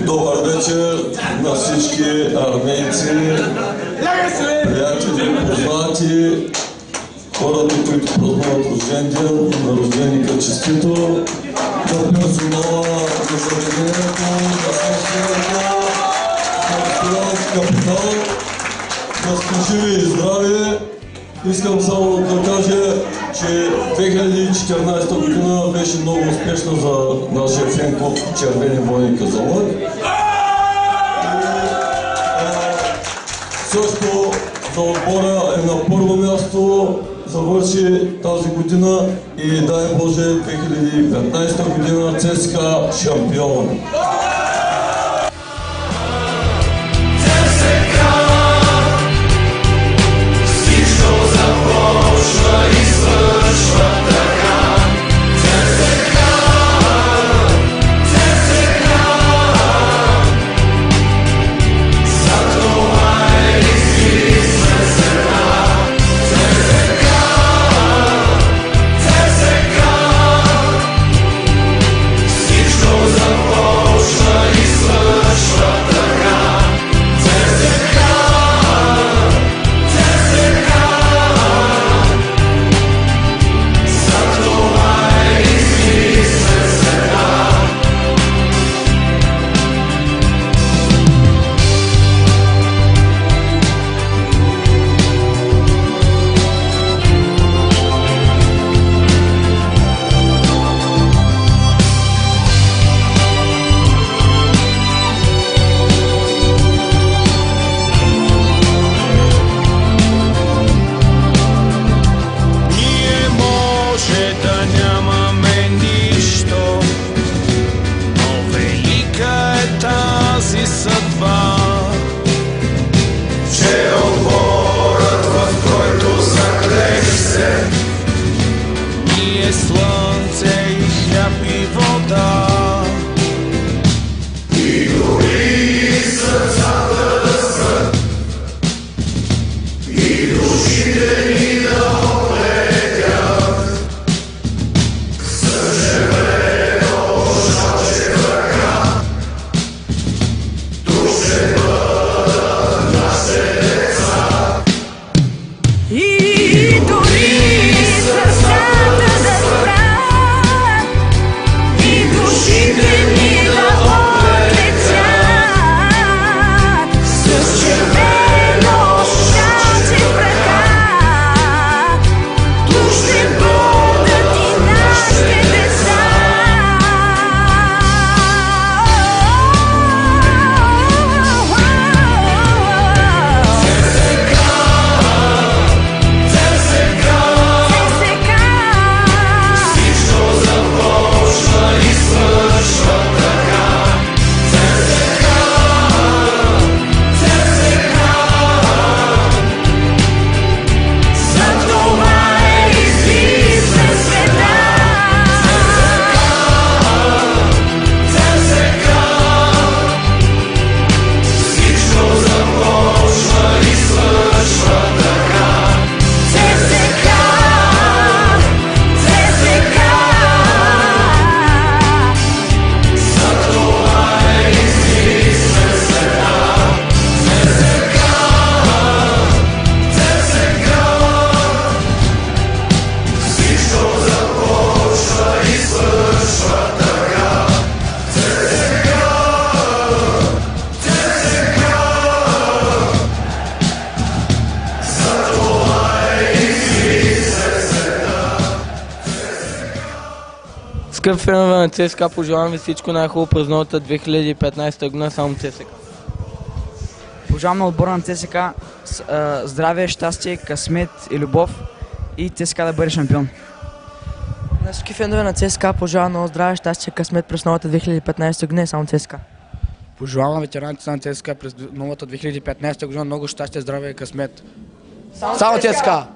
Добър вечер на всички армейци, приятели, познати, хората, които празнуват рожден ден, на рожденика честито, на персонала, на заведението, на съседата, на ресторан Капитал, да сте живи и здрави. Искам само да кажа, че 2014 година беше много успешна за нашия фен клуб Червени войни Казанлък. Също за отбора е на първо място, завърши тази година и дай Боже 2015 година ЦСКА шампион. Скъпи фенове на ЦСКА, пожелавам ви всичко най-хубаво през новата 2015 година, само ЦСКА. Пожелавам на отбора на ЦСКА здраве, щастие, късмет и любов и ЦСКА да бъде шампион. На всички фенове на ЦСКА пожелавам много здраве, щастие, късмет през новата 2015 година и само ЦСКА. Пожелавам на ветераните на ЦСКА през новата 2015 година много щастие, здраве и късмет. Само ЦСКА!